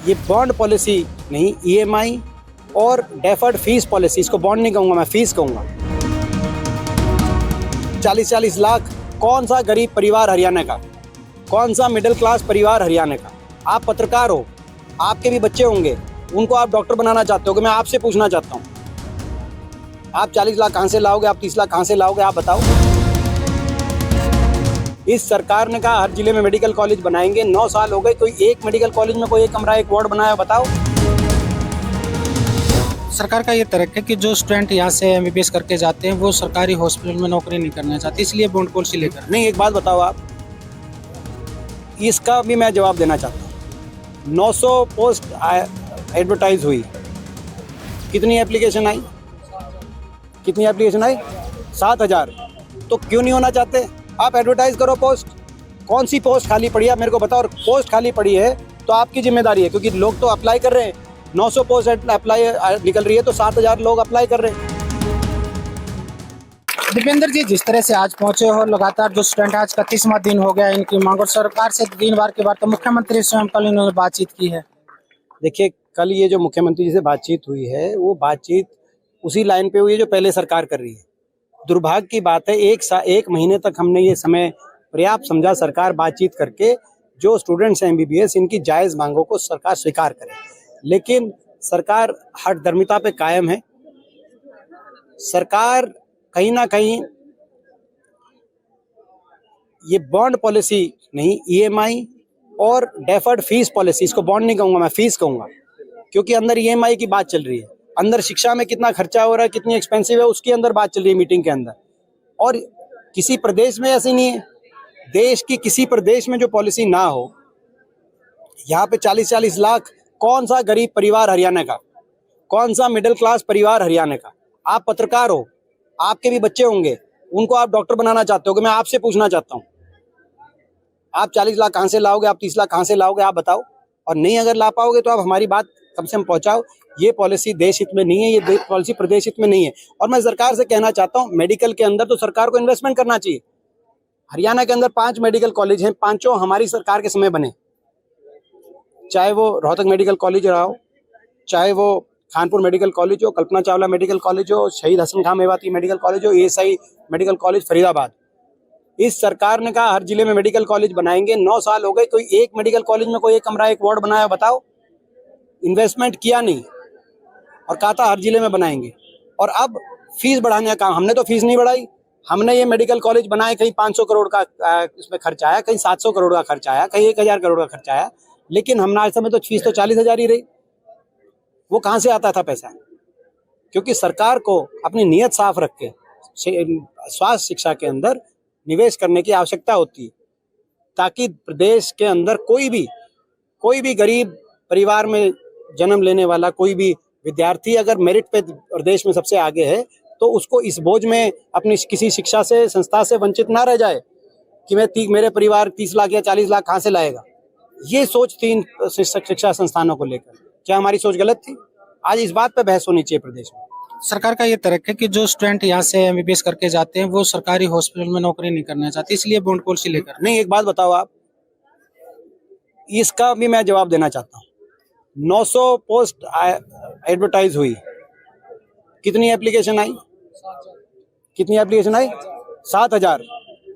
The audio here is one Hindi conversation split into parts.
ये बॉन्ड पॉलिसी नहीं, ईएमआई और डेफर्ड फीस पॉलिसी, इसको बॉन्ड नहीं कहूँगा मैं, फीस कहूँगा। 40-40 लाख कौन सा गरीब परिवार हरियाणा का, कौन सा मिडिल क्लास परिवार हरियाणा का। आप पत्रकार हो, आपके भी बच्चे होंगे, उनको आप डॉक्टर बनाना चाहते हो कि मैं आपसे पूछना चाहता हूँ, आप 40 लाख कहाँ से लाओगे, आप 30 लाख कहाँ से लाओगे, आप बताओ। इस सरकार ने कहा हर जिले में मेडिकल कॉलेज बनाएंगे, 9 साल हो गए, कोई एक मेडिकल कॉलेज में कोई एक कमरा एक वार्ड बनाया, बताओ। सरकार का ये तर्क है कि जो स्टूडेंट यहाँ से एमबीबीएस करके जाते हैं वो सरकारी हॉस्पिटल में नौकरी नहीं करना चाहते, इसलिए बॉन्ड पॉलिसी लेकर। नहीं, एक बात बताओ आप, इसका भी मैं जवाब देना चाहता हूँ। 900 पोस्ट एडवर्टाइज हुई, कितनी एप्लीकेशन आई, कितनी एप्लीकेशन आई? 7000। तो क्यों नहीं होना चाहते? आप एडवर्टाइज करो पोस्ट, कौन सी पोस्ट खाली पड़ी है मेरे को बताओ। और पोस्ट खाली पड़ी है तो आपकी जिम्मेदारी है, क्योंकि लोग तो अप्लाई कर रहे हैं। 900 पोस्ट अप्लाई निकल रही है तो 7000 लोग अप्लाई कर रहे हैं। दीपेंद्र जी, जिस तरह से आज पहुंचे हो, लगातार जो स्टूडेंट आज 31वां दिन हो गया इनकी मांग, और सरकार से 3 बार के बाद तो मुख्यमंत्री स्वयं कल इन्होंने बातचीत की है। देखिए, कल ये जो मुख्यमंत्री जी से बातचीत हुई है, वो बातचीत उसी लाइन पे हुई है जो पहले सरकार कर रही है। दुर्भाग्य की बात है, एक महीने तक हमने ये समय पर्याप्त समझा सरकार बातचीत करके जो स्टूडेंट्स हैं एमबीबीएस, इनकी जायज़ मांगों को सरकार स्वीकार करे, लेकिन सरकार हठधर्मिता पे कायम है। सरकार कहीं ना कहीं ये बॉन्ड पॉलिसी नहीं, ईएमआई और डेफर्ड फीस पॉलिसी, इसको बॉन्ड नहीं कहूँगा मैं, फीस कहूँगा, क्योंकि अंदर ईएमआई की बात चल रही है, अंदर शिक्षा में कितना खर्चा हो रहा है, कितनी एक्सपेंसिव है, उसके अंदर बात चल रही है मीटिंग के अंदर। और किसी प्रदेश में ऐसी नहीं है, देश की किसी प्रदेश में जो पॉलिसी ना हो। यहाँ पे 40-40 लाख कौन सा गरीब परिवार हरियाणा का, कौन सा मिडिल क्लास परिवार हरियाणा का। आप पत्रकार हो, आपके भी बच्चे होंगे, उनको आप डॉक्टर बनाना चाहते हो कि मैं आपसे पूछना चाहता हूँ, आप 40 लाख कहाँ से लाओगे, आप 30 लाख कहाँ से लाओगे, आप बताओ। और नहीं अगर ला पाओगे तो आप हमारी बात कम से कम पहुँचाओ। ये पॉलिसी देश हित में नहीं है, ये पॉलिसी प्रदेश हित में नहीं है। और मैं सरकार से कहना चाहता हूँ, मेडिकल के अंदर तो सरकार को इन्वेस्टमेंट करना चाहिए। हरियाणा के अंदर 5 मेडिकल कॉलेज हैं, पांचों हमारी सरकार के समय बने, चाहे वो रोहतक मेडिकल कॉलेज रहा हो, चाहे वो कानपुर मेडिकल कॉलेज हो, कल्पना चावला मेडिकल कॉलेज हो, शहीद हसन खां मेवाती मेडिकल कॉलेज हो, एएसआई मेडिकल कॉलेज फरीदाबाद। इस सरकार ने कहा हर जिले में मेडिकल कॉलेज बनाएंगे, 9 साल हो गए, कोई एक मेडिकल कॉलेज में कोई एक कमरा एक वार्ड बनाया, बताओ। इन्वेस्टमेंट किया नहीं और कहा था हर जिले में बनाएंगे। और अब फीस बढ़ाने का काम, हमने तो फीस नहीं बढ़ाई, हमने ये मेडिकल कॉलेज बनाए, कहीं 500 करोड़ का इसमें खर्च आया, कहीं 700 करोड़ का खर्च आया, कहीं 1000 करोड़ का खर्च आया, लेकिन हमने आज समय तो फीस तो 40,000 ही रही। वो कहाँ से आता था पैसा? क्योंकि सरकार को अपनी नीयत साफ रख के स्वास्थ्य शिक्षा के अंदर निवेश करने की आवश्यकता होती है, ताकि प्रदेश के अंदर कोई भी गरीब परिवार में जन्म लेने वाला कोई भी विद्यार्थी अगर मेरिट पे प्रदेश में सबसे आगे है तो उसको इस बोझ में अपनी किसी शिक्षा से, संस्था से वंचित ना रह जाए कि मेरे परिवार 30 लाख या 40 लाख कहाँ से लाएगा। ये सोच थी इन शिक्षा संस्थानों को लेकर। क्या हमारी सोच गलत थी? आज इस बात पे बहस होनी चाहिए प्रदेश में। सरकार का ये तर्क है कि जो स्टूडेंट यहाँ से एमबीबीएस करके जाते हैं वो सरकारी हॉस्पिटल में नौकरी नहीं करना चाहते, इसलिए बॉन्ड पॉलिसी लेकर। नहीं, एक बात बताओ आप, इसका भी मैं जवाब देना चाहता हूँ। 900 पोस्ट एडवर्टाइज हुई, कितनी एप्लीकेशन आई, कितनी एप्लीकेशन आई? 7000।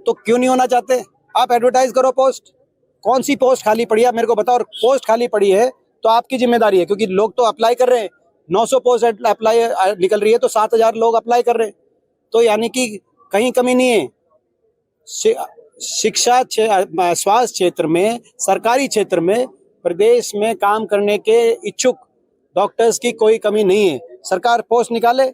तो क्यों नहीं होना चाहते? आप एडवर्टाइज करो पोस्ट, कौन सी पोस्ट खाली पड़ी है मेरे को बताओ। और पोस्ट खाली पड़ी है तो आपकी जिम्मेदारी है, क्योंकि लोग तो अप्लाई कर रहे हैं। 900 पोस्ट अप्लाई निकल रही है तो 7000 लोग अप्लाई कर रहे हैं, तो यानी कि कहीं कमी नहीं है। शिक्षा स्वास्थ्य क्षेत्र में, सरकारी क्षेत्र में प्रदेश में काम करने के इच्छुक डॉक्टर्स की कोई कमी नहीं है। सरकार पोस्ट निकाले,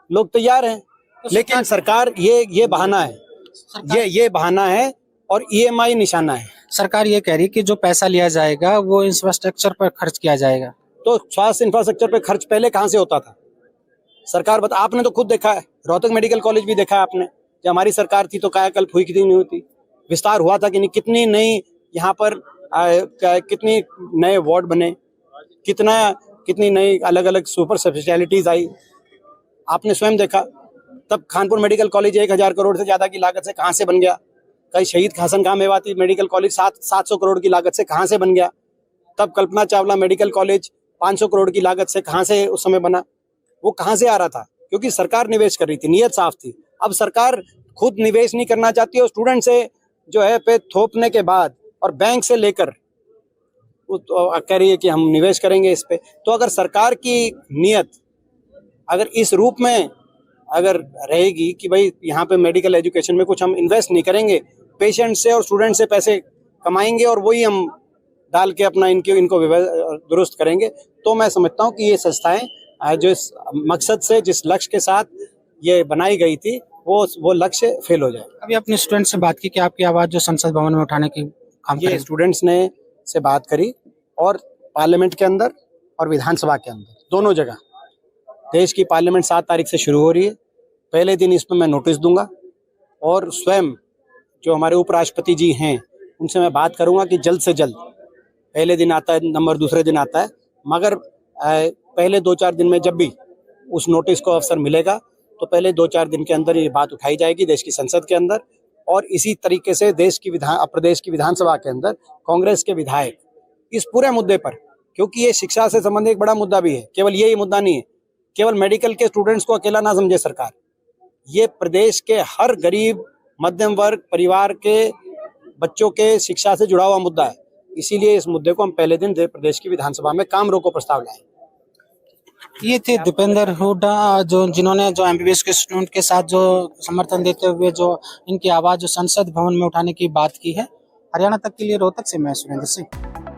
लोग तैयार हैं, लेकिन सरकार ये बहाना है, ये बहाना है और ईएमआई निशाना है। सरकार ये कह रही है कि जो पैसा लिया जाएगा वो इंफ्रास्ट्रक्चर पर खर्च किया जाएगा। तो स्वास्थ्य इंफ्रास्ट्रक्चर पे खर्च पहले कहाँ से होता था? सरकार आपने तो खुद देखा है, रोहतक मेडिकल कॉलेज भी देखा है आपने, जब हमारी सरकार थी तो कायाकल्प हुई कितनी नहीं होती, विस्तार हुआ था कि नहीं, कितनी नई यहाँ पर कितनी नए वार्ड बने, कितनी नई अलग अलग सुपर स्पेशलिटीज आई, आपने स्वयं देखा। तब कानपुर मेडिकल कॉलेज 1000 करोड़ से ज्यादा की लागत से कहाँ से बन गया? कहीं शहीद हसन खां मेवाती मेडिकल कॉलेज 700 करोड़ की लागत से कहाँ से बन गया? तब कल्पना चावला मेडिकल कॉलेज 500 करोड़ की लागत से कहाँ से उस समय बना, वो कहाँ से आ रहा था? क्योंकि सरकार निवेश कर रही थी, नियत साफ थी। अब सरकार खुद निवेश नहीं करना चाहती और स्टूडेंट से जो है पे थोपने के बाद और बैंक से लेकर तो कह रही है कि हम निवेश करेंगे इस पे। तो अगर सरकार की नियत अगर इस रूप में अगर रहेगी कि भाई यहाँ पे मेडिकल एजुकेशन में कुछ हम इन्वेस्ट नहीं करेंगे, पेशेंट से और स्टूडेंट से पैसे कमाएंगे और वही हम डाल के अपना इनको दुरुस्त करेंगे, तो मैं समझता हूँ कि ये संस्थाएं जिस मकसद से, जिस लक्ष्य के साथ ये बनाई गई थी, वो लक्ष्य फेल हो जाए। अभी अपने स्टूडेंट से बात की कि आपकी आवाज जो संसद भवन में उठाने की काम ये करें। स्टूडेंट्स ने से बात करी और पार्लियामेंट के अंदर और विधानसभा के अंदर दोनों जगह। देश की पार्लियामेंट 7 तारीख से शुरू हो रही है। पहले दिन इस पर मैं नोटिस दूंगा और स्वयं जो हमारे उपराष्ट्रपति जी हैं उनसे मैं बात करूंगा कि जल्द से जल्द, पहले दिन आता है नंबर, दूसरे दिन आता है, मगर पहले 2-4 दिन में जब भी उस नोटिस को अवसर मिलेगा तो पहले 2-4 दिन के अंदर ये बात उठाई जाएगी देश की संसद के अंदर। और इसी तरीके से प्रदेश की विधानसभा के अंदर कांग्रेस के विधायक इस पूरे मुद्दे पर, क्योंकि ये शिक्षा से संबंधित एक बड़ा मुद्दा भी है, केवल यही मुद्दा नहीं है, केवल मेडिकल के स्टूडेंट्स को अकेला ना समझे सरकार, ये प्रदेश के हर गरीब मध्यम वर्ग परिवार के बच्चों के शिक्षा से जुड़ा हुआ मुद्दा है। इसीलिए इस मुद्दे को हम पहले दिन प्रदेश की विधानसभा में काम रोको प्रस्ताव लाए। ये थे दीपेंद्र हुड्डा जिन्होंने एमबीबीएस के स्टूडेंट के साथ जो समर्थन देते हुए जो इनकी आवाज जो संसद भवन में उठाने की बात की है। हरियाणा तक के लिए रोहतक से मैं सुरेंद्र सिंह।